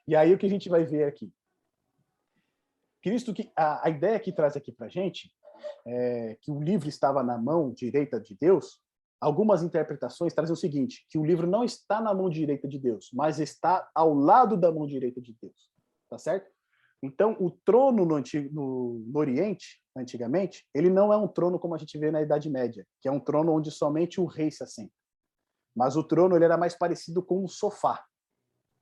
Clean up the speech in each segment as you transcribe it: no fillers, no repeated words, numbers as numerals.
E aí o que a gente vai ver aqui? Cristo, a ideia que traz aqui para a gente é que o livro estava na mão direita de Deus. Algumas interpretações trazem o seguinte, que o livro não está na mão direita de Deus, mas está ao lado da mão direita de Deus. Tá certo? Então, o trono no Oriente, antigamente, ele não é um trono como a gente vê na Idade Média, que é um trono onde somente o rei se assenta. Mas o trono ele era mais parecido com um sofá.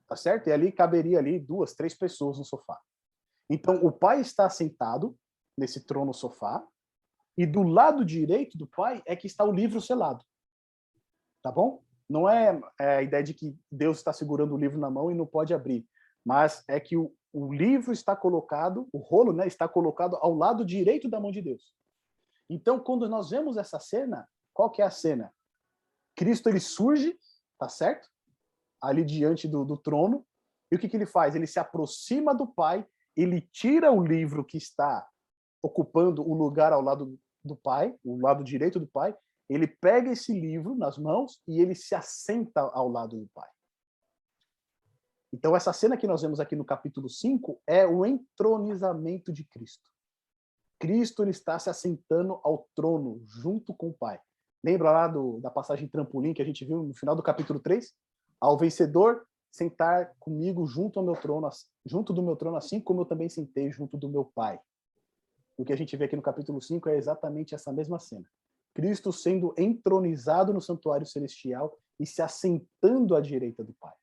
Tá certo? E ali caberia ali 2, 3 pessoas no sofá. Então, o pai está sentado nesse trono sofá, e do lado direito do pai é que está o livro selado. Tá bom? Não é a ideia de que Deus está segurando o livro na mão e não pode abrir, mas é que o livro está colocado, o rolo, né, está colocado ao lado direito da mão de Deus. Então, quando nós vemos essa cena, qual que é a cena? Cristo ele surge, tá certo? Ali diante do trono, e o que ele faz? Ele se aproxima do Pai, ele tira o livro que está ocupando o lugar ao lado do Pai, o lado direito do Pai, ele pega esse livro nas mãos e ele se assenta ao lado do Pai. Então, essa cena que nós vemos aqui no capítulo 5 é o entronizamento de Cristo. Cristo ele está se assentando ao trono, junto com o Pai. Lembra lá da passagem trampolim que a gente viu no final do capítulo 3? Ao vencedor sentar comigo junto do meu trono, assim como eu também sentei junto do meu Pai. O que a gente vê aqui no capítulo 5 é exatamente essa mesma cena. Cristo sendo entronizado no santuário celestial e se assentando à direita do Pai.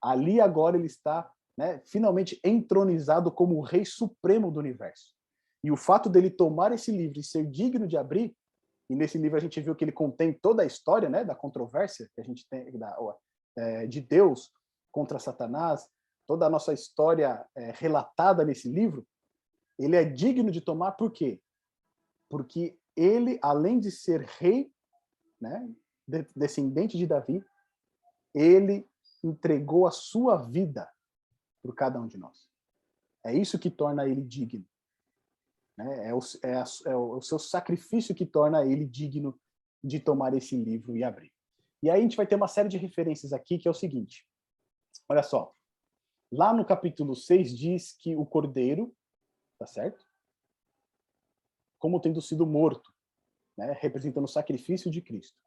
Ali agora ele está, né, finalmente entronizado como o Rei Supremo do universo. E o fato dele tomar esse livro e ser digno de abrir, e nesse livro a gente viu que ele contém toda a história, né, da controvérsia que a gente tem de Deus contra Satanás, toda a nossa história relatada nesse livro, ele é digno de tomar por quê? Porque ele, além de ser rei, né, descendente de Davi, ele entregou a sua vida por cada um de nós. É isso que torna ele digno. Né? É o seu sacrifício que torna ele digno de tomar esse livro e abrir. E aí a gente vai ter uma série de referências aqui, que é o seguinte. Olha só. Lá no capítulo 6 diz que o cordeiro, tá certo? Como tendo sido morto, né? Representando o sacrifício de Cristo.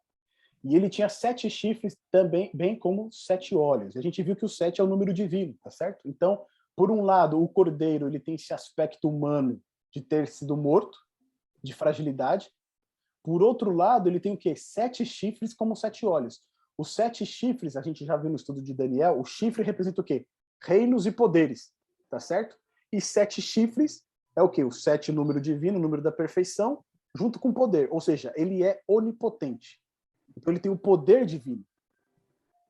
E ele tinha 7 chifres também, bem como 7 olhos. A gente viu que o 7 é o número divino, tá certo? Então, por um lado, o cordeiro ele tem esse aspecto humano de ter sido morto, de fragilidade. Por outro lado, ele tem o quê? 7 chifres como 7 olhos. Os 7 chifres, a gente já viu no estudo de Daniel, o chifre representa o quê? Reinos e poderes, tá certo? E 7 chifres é o quê? O 7 número divino, o número da perfeição, junto com poder. Ou seja, ele é onipotente. Então ele tem o poder divino.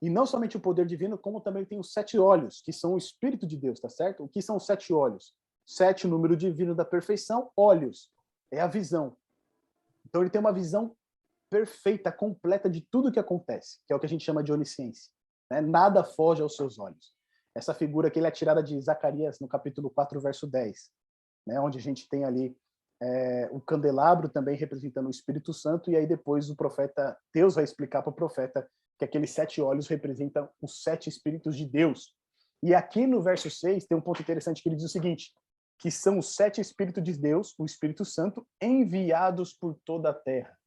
E não somente o poder divino, como também tem os 7 olhos, que são o Espírito de Deus, tá certo? O que são os 7 olhos? 7, número divino da perfeição, olhos. É a visão. Então ele tem uma visão perfeita, completa de tudo que acontece, que é o que a gente chama de onisciência. Né? Nada foge aos seus olhos. Essa figura que ele é tirada de Zacarias, no capítulo 4, verso 10, né? Onde a gente tem ali o candelabro também representando o Espírito Santo, e aí depois o profeta, Deus vai explicar para o profeta que aqueles 7 olhos representam os 7 Espíritos de Deus. E aqui no verso 6 tem um ponto interessante que ele diz o seguinte, que são os 7 Espíritos de Deus, o Espírito Santo, enviados por toda a terra.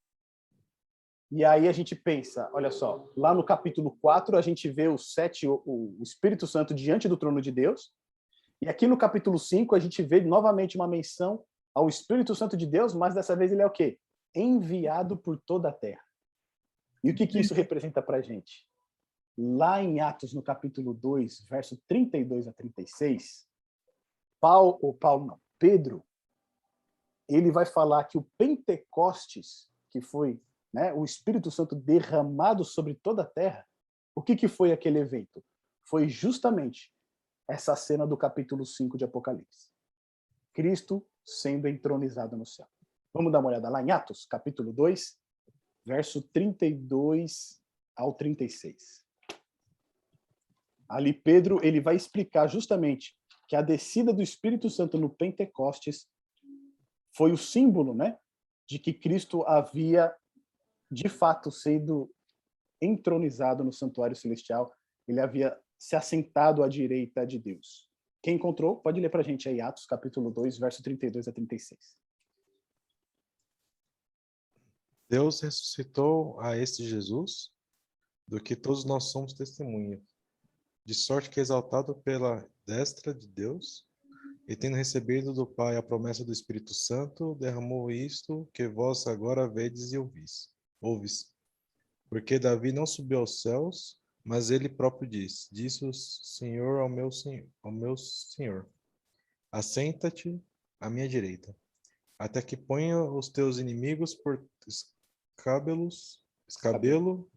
E aí a gente pensa, olha só, lá no capítulo 4 a gente vê o Espírito Santo diante do trono de Deus, e aqui no capítulo 5 a gente vê novamente uma menção ao Espírito Santo de Deus, mas dessa vez ele é o quê? Enviado por toda a terra. E o que isso representa para a gente? Lá em Atos, no capítulo 2, verso 32 a 36, Pedro, ele vai falar que o Pentecostes, que foi, né, o Espírito Santo derramado sobre toda a terra, o que foi aquele evento? Foi justamente essa cena do capítulo 5 de Apocalipse. Cristo sendo entronizado no céu. Vamos dar uma olhada lá em Atos, capítulo 2, verso 32 ao 36. Ali Pedro ele vai explicar justamente que a descida do Espírito Santo no Pentecostes foi o símbolo, né, de que Cristo havia de fato sido entronizado no santuário celestial, ele havia se assentado à direita de Deus. Quem encontrou, pode ler para a gente aí, Atos capítulo 2, verso 32 a 36. Deus ressuscitou a este Jesus, do que todos nós somos testemunha, de sorte que, exaltado pela destra de Deus, e tendo recebido do Pai a promessa do Espírito Santo, derramou isto que vós agora vedes e ouvis. Porque Davi não subiu aos céus, mas ele próprio disse o Senhor ao meu Senhor, assenta-te à minha direita, até que ponha os teus inimigos por escabelo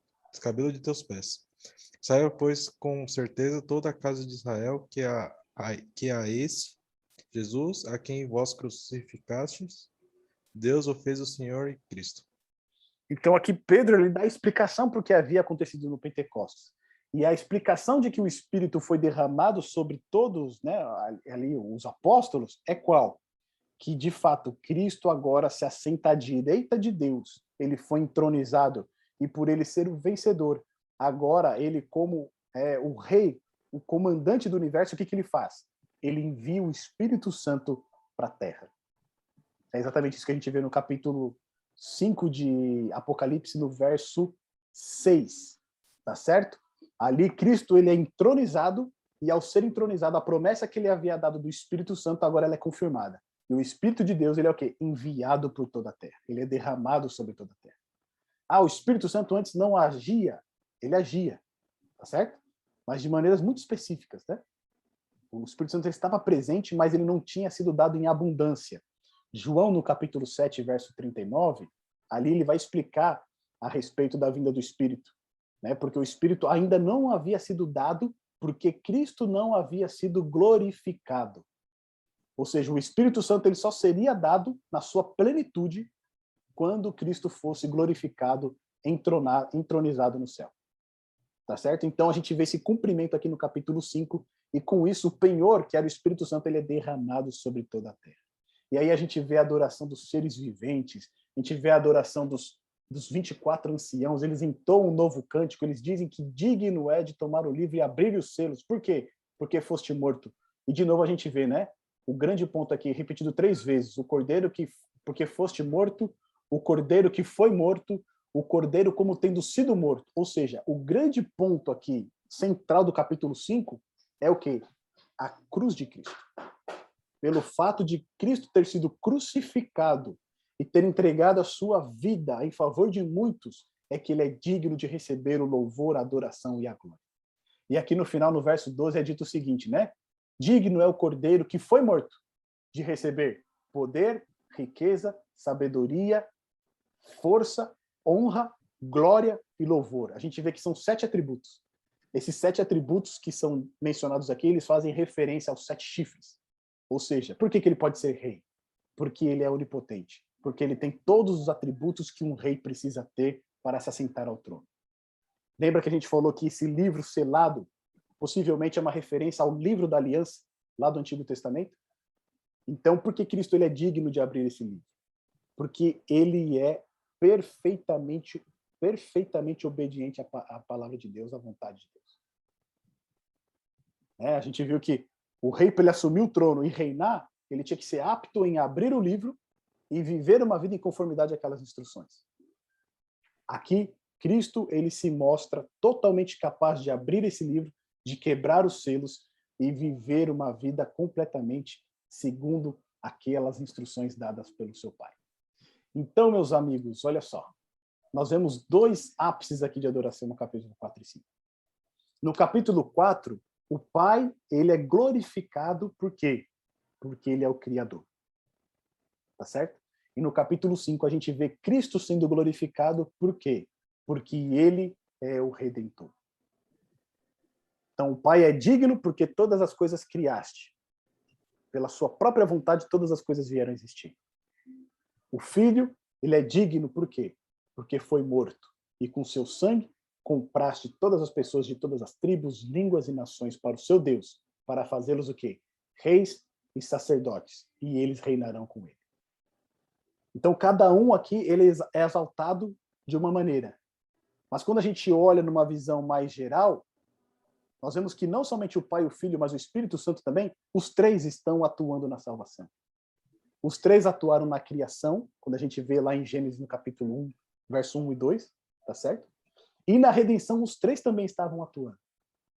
de teus pés. Saiba, pois, com certeza toda a casa de Israel que a esse Jesus, a quem vós crucificastes, Deus o fez o Senhor e Cristo. Então aqui Pedro ele dá a explicação para o que havia acontecido no Pentecostes. E a explicação de que o Espírito foi derramado sobre todos, né, ali os apóstolos, é qual? Que de fato Cristo agora se assenta à direita de Deus. Ele foi entronizado e por ele ser o vencedor, agora ele como o rei, o comandante do universo, o que ele faz? Ele envia o Espírito Santo para a Terra. É exatamente isso que a gente vê no capítulo 5 de Apocalipse, no verso 6. Tá certo? Ali Cristo ele é entronizado, e ao ser entronizado, a promessa que ele havia dado do Espírito Santo agora ela é confirmada. E o Espírito de Deus ele é o quê? Enviado por toda a terra. Ele é derramado sobre toda a terra. O Espírito Santo antes não agia, ele agia, tá certo? Mas de maneiras muito específicas, né? O Espírito Santo estava presente, mas ele não tinha sido dado em abundância. João, no capítulo 7, verso 39, ali ele vai explicar a respeito da vinda do Espírito, né? Porque o Espírito ainda não havia sido dado, porque Cristo não havia sido glorificado. Ou seja, o Espírito Santo ele só seria dado na sua plenitude quando Cristo fosse glorificado, entronizado no céu. Tá certo? Então a gente vê esse cumprimento aqui no capítulo 5, e com isso o penhor, que era o Espírito Santo, ele é derramado sobre toda a terra. E aí a gente vê a adoração dos seres viventes, a gente vê a adoração dos 24 anciãos, eles entoam um novo cântico, eles dizem que digno é de tomar o livro e abrir os selos. Por quê? Porque foste morto. E de novo a gente vê, né? O grande ponto aqui, repetido 3 vezes, o cordeiro que, porque foste morto, o cordeiro que foi morto, o cordeiro como tendo sido morto. Ou seja, o grande ponto aqui, central do capítulo 5, é o quê? A cruz de Cristo. Pelo fato de Cristo ter sido crucificado e ter entregado a sua vida em favor de muitos, é que ele é digno de receber o louvor, a adoração e a glória. E aqui no final, no verso 12, é dito o seguinte, né? Digno é o cordeiro que foi morto de receber poder, riqueza, sabedoria, força, honra, glória e louvor. A gente vê que são 7 atributos. Esses 7 atributos que são mencionados aqui, eles fazem referência aos 7 chifres. Ou seja, por que ele pode ser rei? Porque ele é onipotente. Porque ele tem todos os atributos que um rei precisa ter para se assentar ao trono. Lembra que a gente falou que esse livro selado possivelmente é uma referência ao livro da aliança, lá do Antigo Testamento? Então, por que Cristo ele é digno de abrir esse livro? Porque ele é perfeitamente obediente à palavra de Deus, à vontade de Deus. A gente viu que o rei, para ele assumir o trono e reinar, ele tinha que ser apto em abrir o livro e viver uma vida em conformidade àquelas instruções. Aqui, Cristo ele se mostra totalmente capaz de abrir esse livro, de quebrar os selos e viver uma vida completamente segundo aquelas instruções dadas pelo seu Pai. Então, meus amigos, olha só. Nós vemos 2 ápices aqui de adoração no capítulo 4 e 5. No capítulo 4, o Pai ele é glorificado por quê? Porque ele é o Criador. Tá certo? E no capítulo 5 a gente vê Cristo sendo glorificado por quê? Porque ele é o Redentor. Então o Pai é digno porque todas as coisas criaste. Pela sua própria vontade todas as coisas vieram a existir. O Filho, ele é digno por quê? Porque foi morto. E com seu sangue compraste todas as pessoas de todas as tribos, línguas e nações para o seu Deus, para fazê-los o quê? Reis e sacerdotes, e eles reinarão com ele. Então, cada um aqui ele é exaltado de uma maneira. Mas quando a gente olha numa visão mais geral, nós vemos que não somente o Pai, o Filho, mas o Espírito Santo também, os três estão atuando na salvação. Os três atuaram na criação, quando a gente vê lá em Gênesis, no capítulo 1, verso 1 e 2, tá certo? E na redenção, os três também estavam atuando.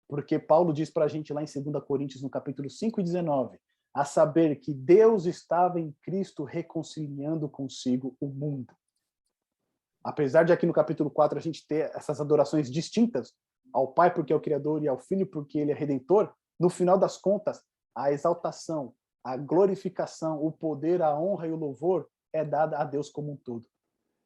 Porque Paulo diz para a gente lá em 2 Coríntios, no capítulo 5 e 19, a saber que Deus estava em Cristo reconciliando consigo o mundo. Apesar de aqui no capítulo 4 a gente ter essas adorações distintas ao Pai porque é o Criador e ao Filho porque ele é Redentor, no final das contas, a exaltação, a glorificação, o poder, a honra e o louvor é dada a Deus como um todo.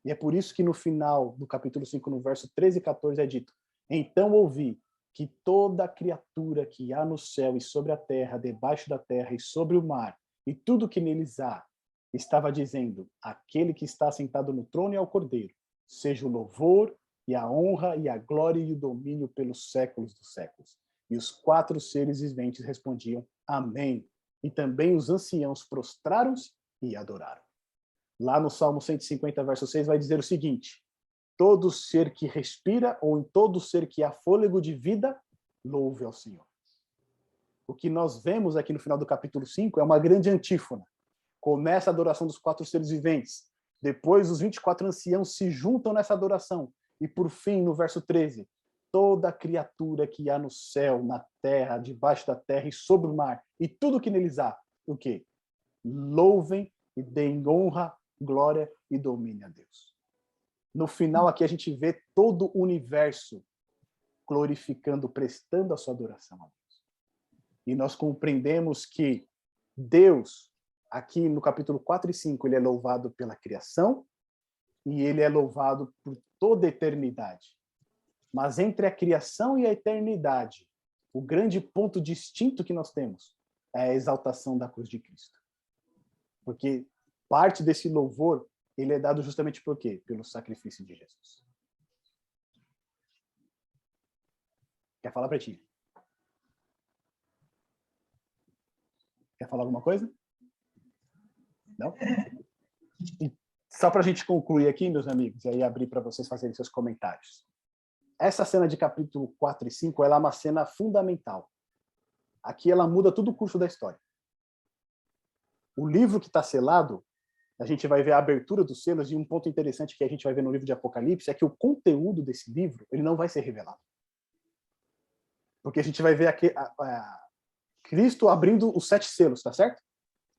E é por isso que no final do capítulo 5, no verso 13 e 14, é dito: então ouvi que toda criatura que há no céu e sobre a terra, debaixo da terra e sobre o mar, e tudo que neles há, estava dizendo: aquele que está sentado no trono e ao Cordeiro, seja o louvor e a honra e a glória e o domínio pelos séculos dos séculos. E os 4 seres viventes respondiam: amém. E também os anciãos prostraram-se e adoraram. Lá no Salmo 150, verso 6, vai dizer o seguinte: todo ser que respira, ou em todo ser que há fôlego de vida, louve ao Senhor. O que nós vemos aqui no final do capítulo 5 é uma grande antífona. Começa a adoração dos 4 seres viventes. Depois, os 24 anciãos se juntam nessa adoração. E, por fim, no verso 13, toda criatura que há no céu, na terra, debaixo da terra e sobre o mar, e tudo que neles há, o quê? Louvem e deem honra, glória e domínio a Deus. No final, aqui a gente vê todo o universo glorificando, prestando a sua adoração a Deus. E nós compreendemos que Deus, aqui no capítulo 4 e 5, ele é louvado pela criação e ele é louvado por toda a eternidade. Mas entre a criação e a eternidade, o grande ponto distinto que nós temos é a exaltação da cruz de Cristo. Porque parte desse louvor, ele é dado justamente por quê? Pelo sacrifício de Jesus. Quer falar, Pretinho? Quer falar alguma coisa? Não? E só para a gente concluir aqui, meus amigos, e aí abrir para vocês fazerem seus comentários. Essa cena de capítulo 4 e 5, ela é uma cena fundamental. Aqui ela muda todo o curso da história. O livro que está selado, a gente vai ver a abertura dos selos, e um ponto interessante que a gente vai ver no livro de Apocalipse é que o conteúdo desse livro ele não vai ser revelado. Porque a gente vai ver aqui Cristo abrindo os 7 selos, tá certo?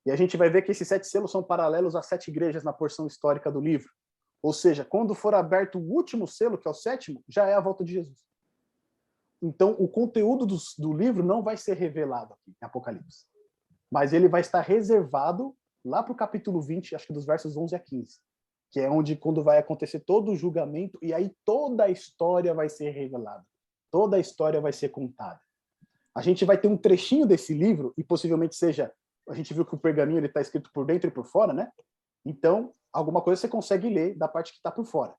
E a gente vai ver que esses 7 selos são paralelos às 7 igrejas na porção histórica do livro. Ou seja, quando for aberto o último selo, que é o 7º, já é a volta de Jesus. Então, o conteúdo do livro não vai ser revelado aqui em Apocalipse. Mas ele vai estar reservado lá para o capítulo 20, acho que dos versos 11 a 15. Que é onde, quando vai acontecer todo o julgamento, e aí toda a história vai ser revelada. Toda a história vai ser contada. A gente vai ter um trechinho desse livro, e possivelmente seja... A gente viu que o pergaminho está escrito por dentro e por fora, né? Então, alguma coisa você consegue ler da parte que está por fora.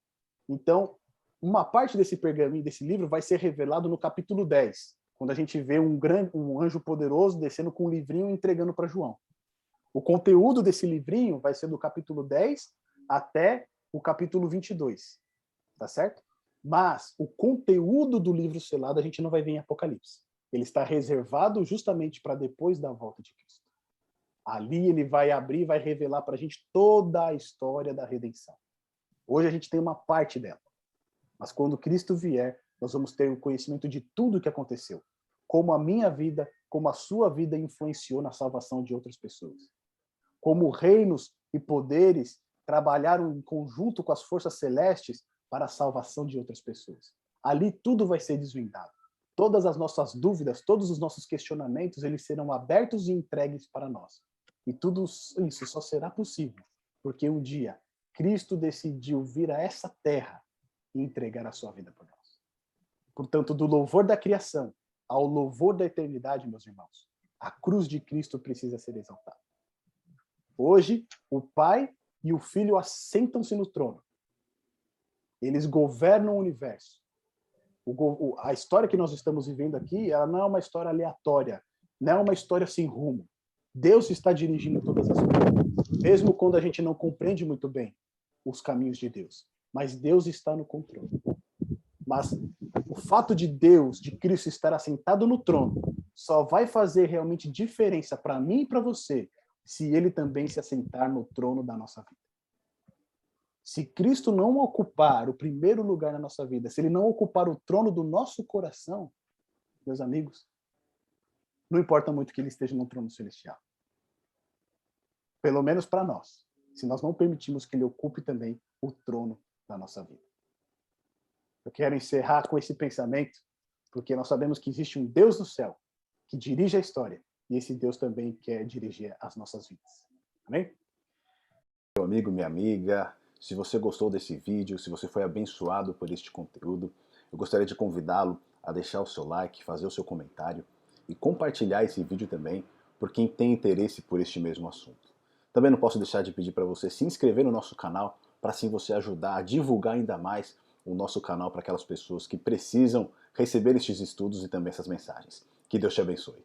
Então, uma parte desse pergaminho, desse livro, vai ser revelado no capítulo 10, quando a gente vê um anjo poderoso descendo com um livrinho e entregando para João. O conteúdo desse livrinho vai ser do capítulo 10 até o capítulo 22, tá certo? Mas o conteúdo do livro selado a gente não vai ver em Apocalipse. Ele está reservado justamente para depois da volta de Cristo. Ali ele vai abrir, vai revelar para a gente toda a história da redenção. Hoje a gente tem uma parte dela. Mas quando Cristo vier, nós vamos ter o conhecimento de tudo o que aconteceu. Como a minha vida, como a sua vida influenciou na salvação de outras pessoas. Como reinos e poderes trabalharam em conjunto com as forças celestes para a salvação de outras pessoas. Ali tudo vai ser desvendado. Todas as nossas dúvidas, todos os nossos questionamentos, eles serão abertos e entregues para nós. E tudo isso só será possível porque um dia Cristo decidiu vir a essa terra e entregar a sua vida por nós. Portanto, do louvor da criação ao louvor da eternidade, meus irmãos, a cruz de Cristo precisa ser exaltada. Hoje, o Pai e o Filho assentam-se no trono. Eles governam o universo. A história que nós estamos vivendo aqui, ela não é uma história aleatória, não é uma história sem rumo. Deus está dirigindo todas as coisas, mesmo quando a gente não compreende muito bem os caminhos de Deus. Mas Deus está no controle. Mas o fato de Deus, de Cristo estar assentado no trono, só vai fazer realmente diferença para mim e para você se ele também se assentar no trono da nossa vida. Se Cristo não ocupar o primeiro lugar na nossa vida, se ele não ocupar o trono do nosso coração, meus amigos, não importa muito que ele esteja no trono celestial. Pelo menos para nós, se nós não permitirmos que ele ocupe também o trono da nossa vida. Eu quero encerrar com esse pensamento, porque nós sabemos que existe um Deus no céu que dirige a história, e esse Deus também quer dirigir as nossas vidas. Amém? Meu amigo, minha amiga, se você gostou desse vídeo, se você foi abençoado por este conteúdo, eu gostaria de convidá-lo a deixar o seu like, fazer o seu comentário e compartilhar esse vídeo também por quem tem interesse por este mesmo assunto. Também não posso deixar de pedir para você se inscrever no nosso canal, para assim você ajudar a divulgar ainda mais o nosso canal para aquelas pessoas que precisam receber estes estudos e também essas mensagens. Que Deus te abençoe.